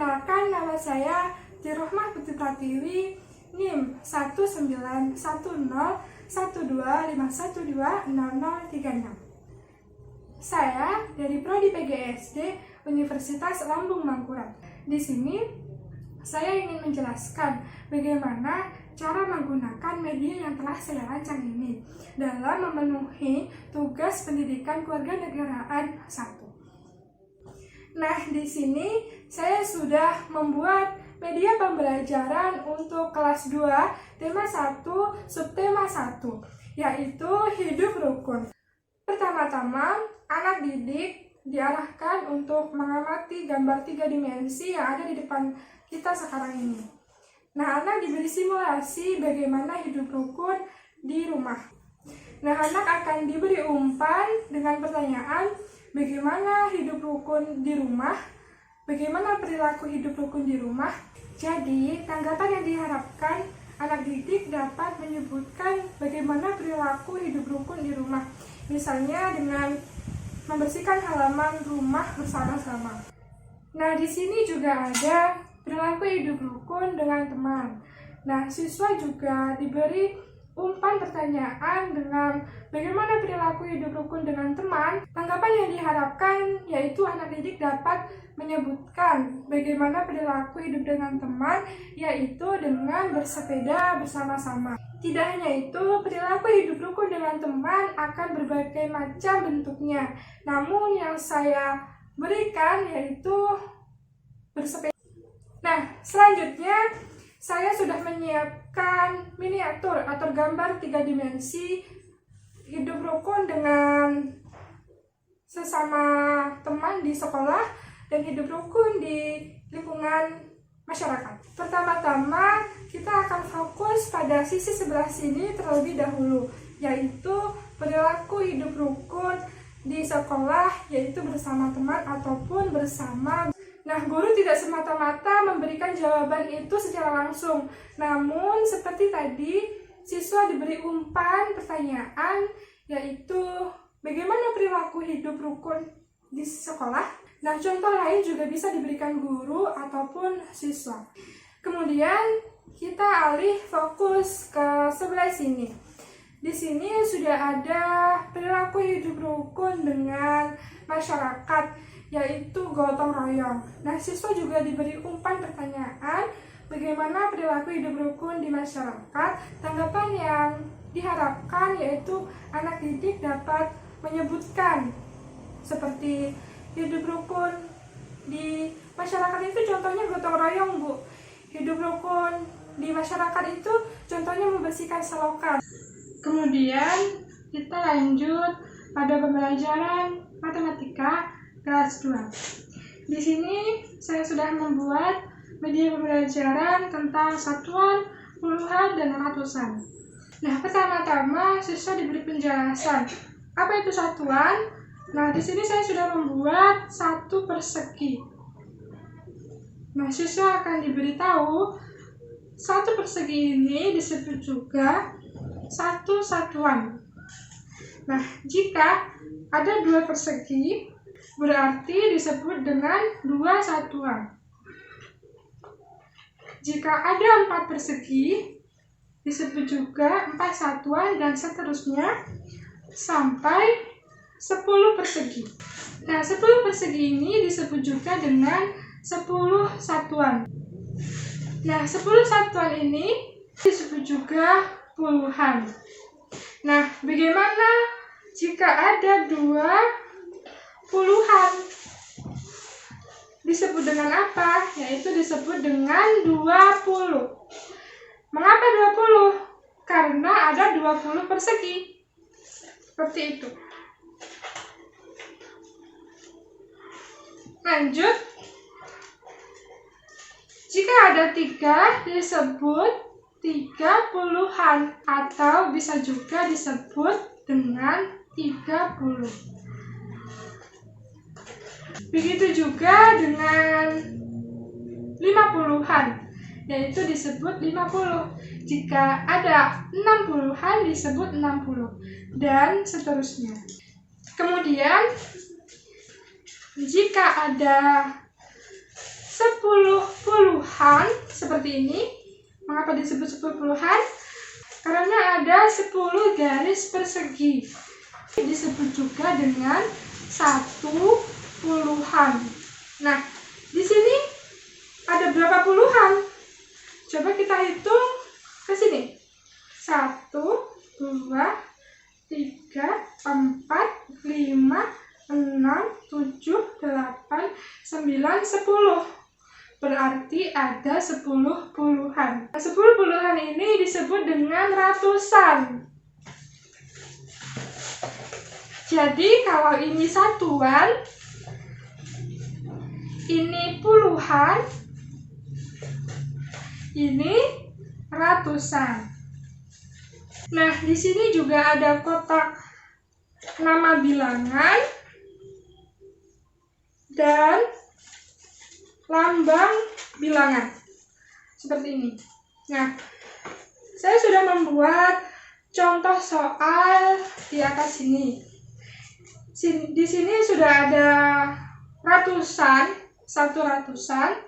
Perkenalkan, nama saya Tirohmah Putri Pratiwi, NIM 1910125120036. Saya dari Prodi PGSD Universitas Lambung Mangkurat. Di sini saya ingin menjelaskan bagaimana cara menggunakan media yang telah saya rancang ini dalam memenuhi tugas pendidikan kewarganegaraan 1. Nah, di sini saya sudah membuat media pembelajaran untuk kelas 2, tema 1, subtema 1, yaitu hidup rukun. Pertama-tama, anak didik diarahkan untuk mengamati gambar 3 dimensi yang ada di depan kita sekarang ini. Nah, anak diberi simulasi bagaimana hidup rukun di rumah. Nah, anak akan diberi umpan dengan pertanyaan, bagaimana hidup rukun di rumah? Bagaimana perilaku hidup rukun di rumah? Jadi, tanggapan yang diharapkan anak didik dapat menyebutkan bagaimana perilaku hidup rukun di rumah. Misalnya dengan membersihkan halaman rumah bersama-sama. Nah, di sini juga ada perilaku hidup rukun dengan teman. Nah, siswa juga diberi umpan pertanyaan dengan bagaimana perilaku hidup rukun dengan teman. Tanggapan yang diharapkan yaitu anak didik dapat menyebutkan bagaimana perilaku hidup dengan teman, yaitu dengan bersepeda bersama-sama. Tidak hanya itu, perilaku hidup rukun dengan teman akan berbagai macam bentuknya. Namun yang saya berikan yaitu bersepeda. Nah, selanjutnya saya sudah menyiapkan miniatur atau gambar 3 dimensi hidup rukun dengan sesama teman di sekolah dan hidup rukun di lingkungan masyarakat. Pertama-tama kita akan fokus pada sisi sebelah sini terlebih dahulu, yaitu perilaku hidup rukun di sekolah, yaitu bersama teman ataupun bersama. Nah, guru tidak semata-mata memberikan jawaban itu secara langsung. Namun, seperti tadi, siswa diberi umpan pertanyaan, yaitu bagaimana perilaku hidup rukun di sekolah. Nah, contoh lain juga bisa diberikan guru ataupun siswa. Kemudian, kita alih fokus ke sebelah sini. Di sini sudah ada perilaku hidup rukun dengan masyarakat, yaitu gotong royong. Nah, siswa juga diberi umpan pertanyaan bagaimana perilaku hidup rukun di masyarakat. Tanggapan yang diharapkan yaitu anak didik dapat menyebutkan seperti hidup rukun di masyarakat itu contohnya gotong royong, Bu. Hidup rukun di masyarakat itu contohnya membersihkan selokan. Kemudian kita lanjut pada pembelajaran matematika kelas 2. Di sini saya sudah membuat media pembelajaran tentang satuan, puluhan, dan ratusan. Nah, pertama-tama siswa diberi penjelasan. Apa itu satuan? Nah, di sini saya sudah membuat satu persegi. Nah, siswa akan diberitahu satu persegi ini disebut juga satu satuan. Nah, jika ada 2 persegi, berarti disebut dengan 2 satuan. Jika ada 4 persegi, disebut juga 4 satuan dan seterusnya sampai 10 persegi. Nah, 10 persegi ini disebut juga dengan 10 satuan. Nah, 10 satuan ini disebut juga puluhan. Nah, bagaimana jika ada 2 puluhan? Disebut dengan apa? Yaitu disebut dengan 20. Mengapa 20? Karena ada 20 persegi. Seperti itu. Lanjut. Jika ada 3 disebut 3 puluhan atau bisa juga disebut dengan 30. Begitu juga dengan 50-an, yaitu disebut 50. Jika ada 60-an disebut 60, dan seterusnya. Kemudian, jika ada 10 puluhan seperti ini. Mengapa disebut 10 puluhan? Karena ada 10 garis persegi. Disebut juga dengan 1 puluhan. Nah, di sini ada berapa puluhan? Coba kita hitung ke sini. 1, 2, 3, 4, 5, 6, 7, 8, 9, 10. Berarti ada 10 puluhan. 10 puluhan ini disebut dengan ratusan. Jadi kalau ini satuan, ini puluhan, ini ratusan. Nah, di sini juga ada kotak nama bilangan dan lambang bilangan seperti ini. Nah, saya sudah membuat contoh soal di atas sini. Di sini sudah ada ratusan, 1 ratusan,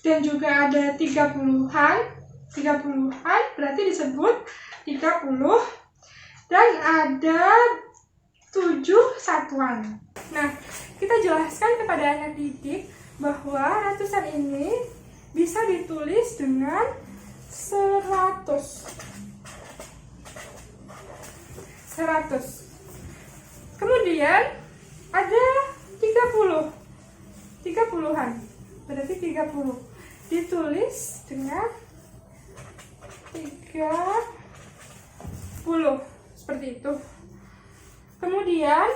dan juga ada 30-an. 30-an berarti disebut 30, dan ada 7 satuan. Nah, kita jelaskan kepada anak didik bahwa ratusan ini bisa ditulis dengan 100. 100. Kemudian ada 30. 30-an. Berarti 30. Ditulis dengan 30. Seperti itu. Kemudian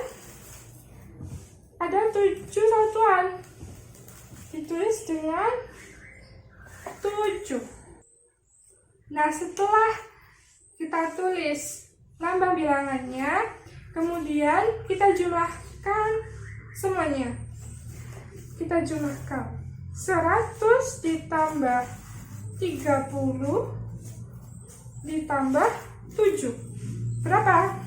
ada 7 satuan. Ditulis dengan 7. Nah, setelah kita tulis lambang bilangannya, kemudian kita jumlahkan semuanya. Kita jumlahkan 100 ditambah 30 ditambah 7. Berapa?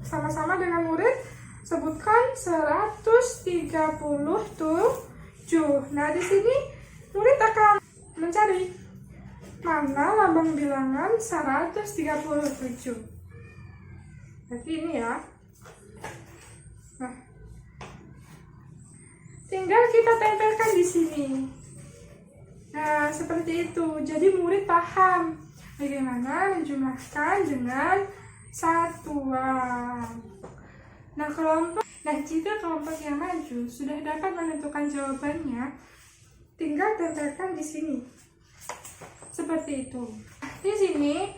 Sama-sama dengan murid sebutkan 137. Nah, di sini murid akan mencari mana lambang bilangan 137. Berarti ini ya. Nah, tinggal kita tempelkan di sini. Nah, seperti itu. Jadi murid paham bagaimana menjumlahkan dengan satuan. Nah, jika kelompok yang maju sudah dapat menentukan jawabannya, tinggal tempelkan di sini. Seperti itu. Di sini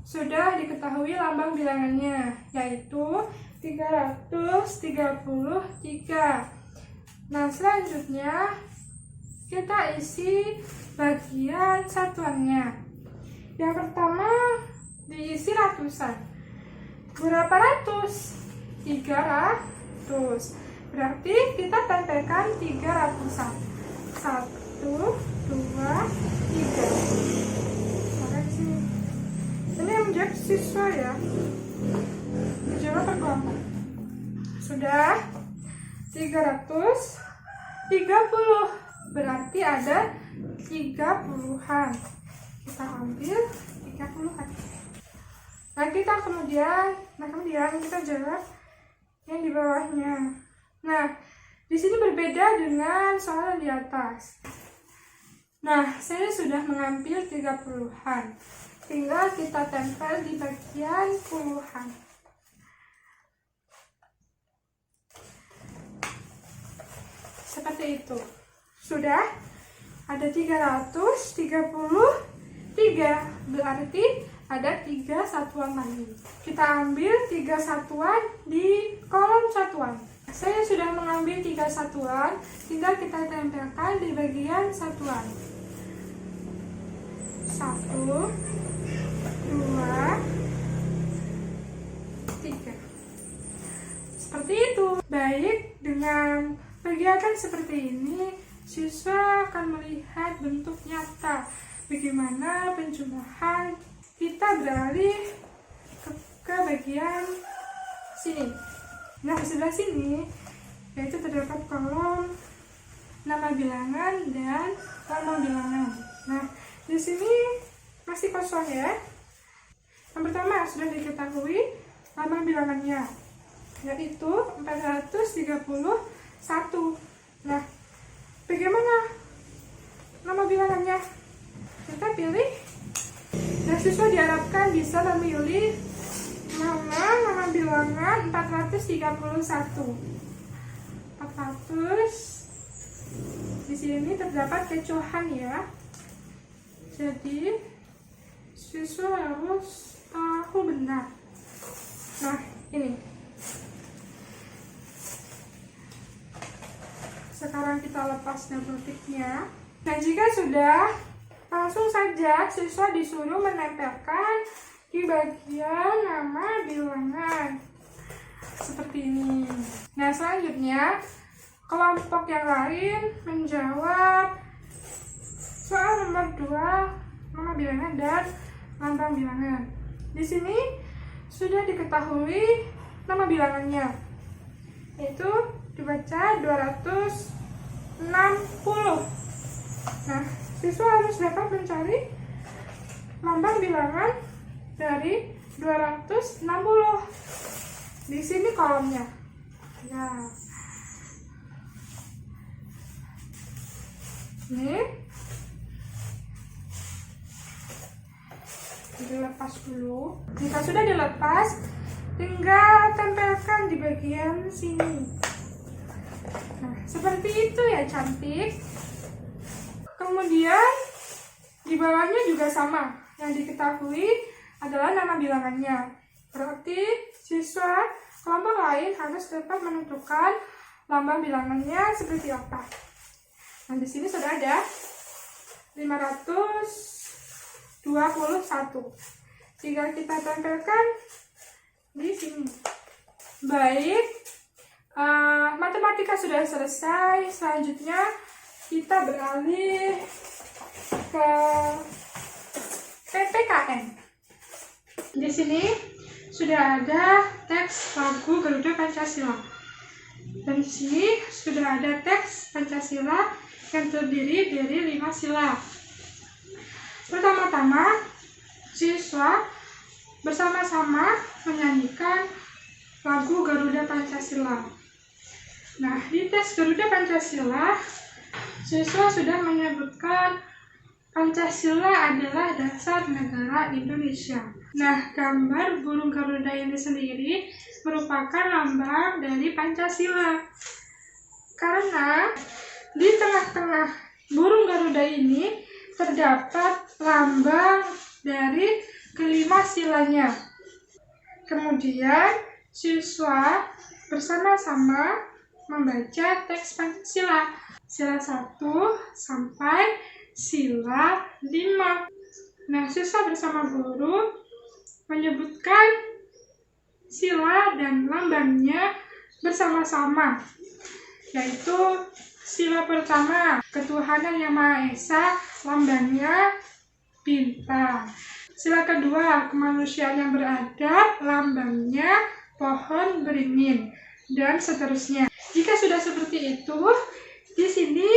sudah diketahui lambang bilangannya, yaitu 333. Nah, selanjutnya kita isi bagian satuannya. Yang pertama diisi ratusan. Berapa ratus? 300. Berarti kita tempelkan 300-an. 1, 2, 3. Maka di sini. Ini yang menjawab siswa ya. Menjawab per kelompok. Sudah 330. Berarti ada 30-an. Kita ambil 30-an. Nah, kemudian kita jawab yang di bawahnya. Nah, di sini berbeda dengan soal di atas. Nah, saya sudah mengambil 30-an. Tinggal kita tempel di bagian puluhan. Seperti itu. Sudah ada 333. Berarti ada 3 satuan lagi. Kita ambil 3 satuan di kolom satuan. Saya sudah mengambil 3 satuan, tinggal kita tempelkan di bagian satuan. 1, 2, 3. Seperti itu. Baik, dengan kegiatan seperti ini, siswa akan melihat bentuk nyata bagaimana penjumlahan. Kita beralih ke bagian sini. Nah, di sebelah sini yaitu terdapat kolom nama bilangan dan lambang bilangan. Nah, di sini masih kosong ya. Yang pertama sudah diketahui lambang bilangannya, yaitu 431. Nah, bagaimana nama bilangannya? Kita pilih. Nah, siswa diharapkan bisa memilih mana nama bilangan 431. 400. Di sini terdapat kecohan ya. Jadi siswa harus tahu benar. Nah, ini. Sekarang kita lepas double tick-nya. Nah, jika sudah, langsung saja siswa disuruh menempelkan di bagian nama bilangan. Seperti ini. Nah, selanjutnya kelompok yang lain menjawab soal nomor 2, nama bilangan dan lambang bilangan. Di sini sudah diketahui nama bilangannya, yaitu dibaca 260. Nah, siswa harus dapat mencari lambang bilangan dari 260. Di sini kolomnya. Ya. Ini dilepas dulu. Jika sudah dilepas, tinggal tempelkan di bagian sini. Nah, seperti itu ya, cantik. Kemudian di bawahnya juga sama. Yang diketahui adalah nama bilangannya. Berarti siswa kelompok lain harus dapat menentukan lambang bilangannya seperti apa. Nah, di sini sudah ada 521. Jika kita tempelkan di sini. Baik, matematika sudah selesai. Selanjutnya kita beralih ke PPKN. Di sini sudah ada teks lagu Garuda Pancasila. Dan di sini sudah ada teks Pancasila yang terdiri dari 5 sila. Pertama-tama, siswa bersama-sama menyanyikan lagu Garuda Pancasila. Nah, di teks Garuda Pancasila, siswa sudah menyebutkan Pancasila adalah dasar negara Indonesia. Nah, gambar burung Garuda ini sendiri merupakan lambang dari Pancasila. Karena di tengah-tengah burung Garuda ini terdapat lambang dari kelima silanya. Kemudian siswa bersama-sama membaca teks Pancasila, sila 1 sampai sila 5. Nah, siswa bersama guru menyebutkan sila dan lambangnya bersama-sama, yaitu sila pertama, ketuhanan yang Maha Esa, lambangnya bintang. Sila kedua, kemanusiaan yang beradab, lambangnya pohon beringin, dan seterusnya. Jika sudah seperti itu, di sini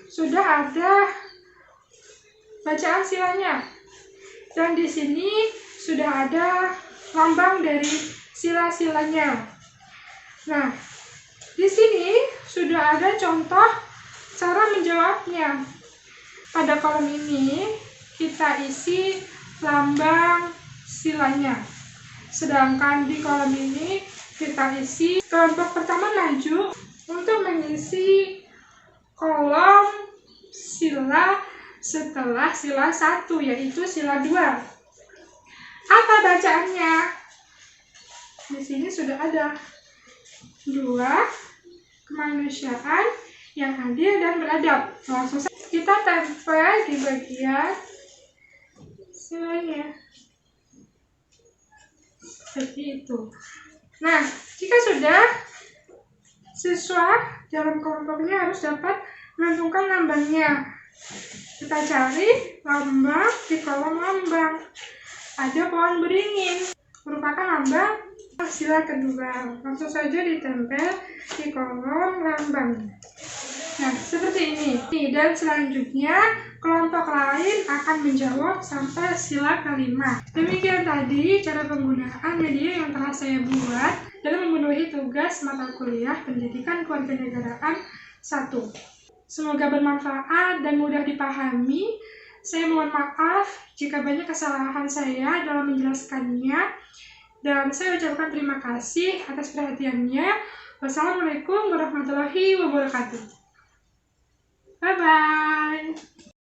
sudah ada bacaan silanya, dan di sini sudah ada lambang dari sila-silanya. Nah, di sini sudah ada contoh cara menjawabnya. Pada kolom ini kita isi lambang silanya. Sedangkan di kolom ini kita isi, kelompok pertama maju untuk mengisi kolom sila setelah sila 1, yaitu sila 2. Apa bacaannya? Di sini sudah ada 2, kemanusiaan yang adil dan beradab. Langsung saja kita tempel di bagian silanya. Seperti itu. Nah, jika sudah, siswa dalam kelompoknya harus dapat menentukan lambangnya. Kita cari lambang di kolom lambang. Ada pohon beringin, merupakan lambang sila kedua. Langsung saja ditempel di kolom lambang. Nah, seperti ini. Dan selanjutnya, kelompok lain akan menjawab sampai sila kelima. Demikian tadi cara penggunaan media yang telah saya buat dalam memenuhi tugas mata kuliah Pendidikan Kewarganegaraan 1. Semoga bermanfaat dan mudah dipahami. Saya mohon maaf jika banyak kesalahan saya dalam menjelaskannya. Dan saya ucapkan terima kasih atas perhatiannya. Wassalamualaikum warahmatullahi wabarakatuh. Bye-bye.